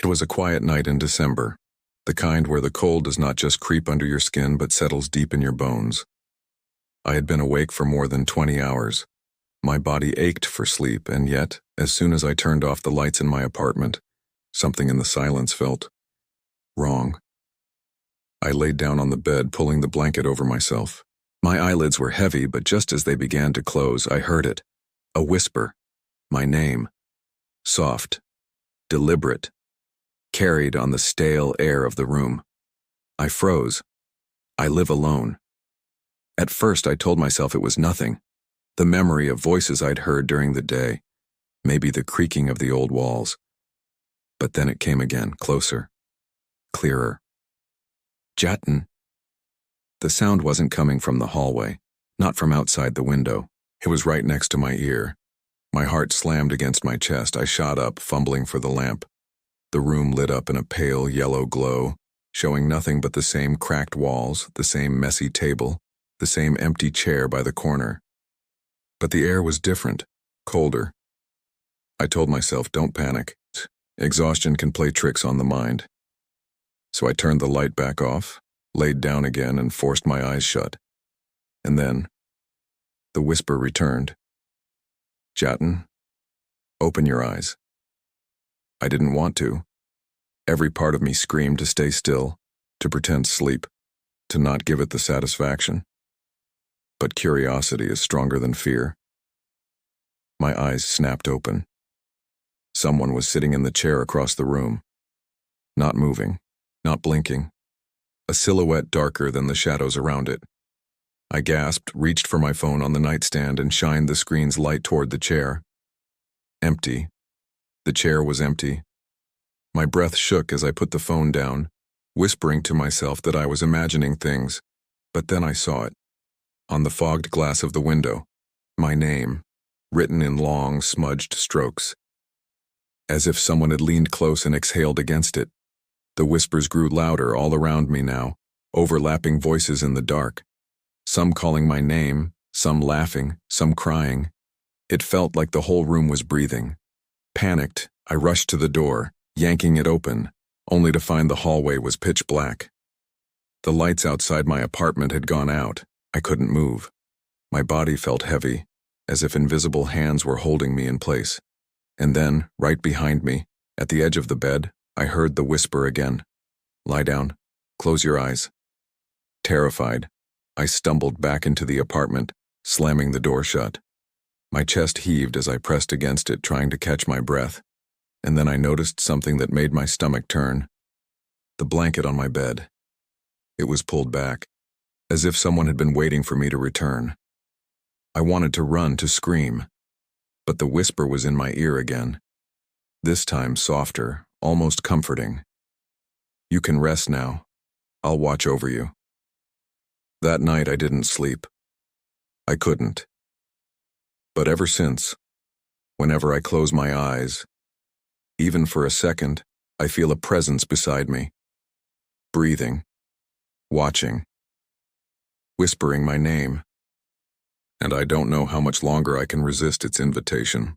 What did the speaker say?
It was a quiet night in December, the kind where the cold does not just creep under your skin but settles deep in your bones. I had been awake for more than 20 hours. My body ached for sleep, and yet, as soon as I turned off the lights in my apartment, something in the silence felt wrong. I laid down on the bed, pulling the blanket over myself. My eyelids were heavy, but just as they began to close, I heard it. A whisper. My name. Soft. Deliberate. Carried on the stale air of the room. I froze. I live alone. At first, I told myself it was nothing. The memory of voices I'd heard during the day. Maybe the creaking of the old walls. But then it came again, closer. Clearer. Jatin. The sound wasn't coming from the hallway, not from outside the window. It was right next to my ear. My heart slammed against my chest. I shot up, fumbling for the lamp. The room lit up in a pale yellow glow, showing nothing but the same cracked walls, the same messy table, the same empty chair by the corner. But the air was different, colder. I told myself, don't panic. Exhaustion can play tricks on the mind. So I turned the light back off, laid down again, and forced my eyes shut. And then, the whisper returned. Jatin, open your eyes. I didn't want to. Every part of me screamed to stay still, to pretend sleep, to not give it the satisfaction. But curiosity is stronger than fear. My eyes snapped open. Someone was sitting in the chair across the room. Not moving, not blinking. A silhouette darker than the shadows around it. I gasped, reached for my phone on the nightstand, and shined the screen's light toward the chair. Empty. The chair was empty. My breath shook as I put the phone down, whispering to myself that I was imagining things. But then I saw it. On the fogged glass of the window, my name, written in long, smudged strokes. As if someone had leaned close and exhaled against it. The whispers grew louder all around me now, overlapping voices in the dark. Some calling my name, some laughing, some crying. It felt like the whole room was breathing. Panicked, I rushed to the door, yanking it open, only to find the hallway was pitch black. The lights outside my apartment had gone out. I couldn't move. My body felt heavy, as if invisible hands were holding me in place. And then, right behind me, at the edge of the bed, I heard the whisper again. Lie down. Close your eyes. Terrified, I stumbled back into the apartment, slamming the door shut. My chest heaved as I pressed against it, trying to catch my breath. And then I noticed something that made my stomach turn. The blanket on my bed. It was pulled back, as if someone had been waiting for me to return. I wanted to run, to scream, but the whisper was in my ear again. This time softer, almost comforting. You can rest now. I'll watch over you. That night I didn't sleep. I couldn't. But ever since, whenever I close my eyes, even for a second, I feel a presence beside me. Breathing. Watching. Whispering my name. And I don't know how much longer I can resist its invitation.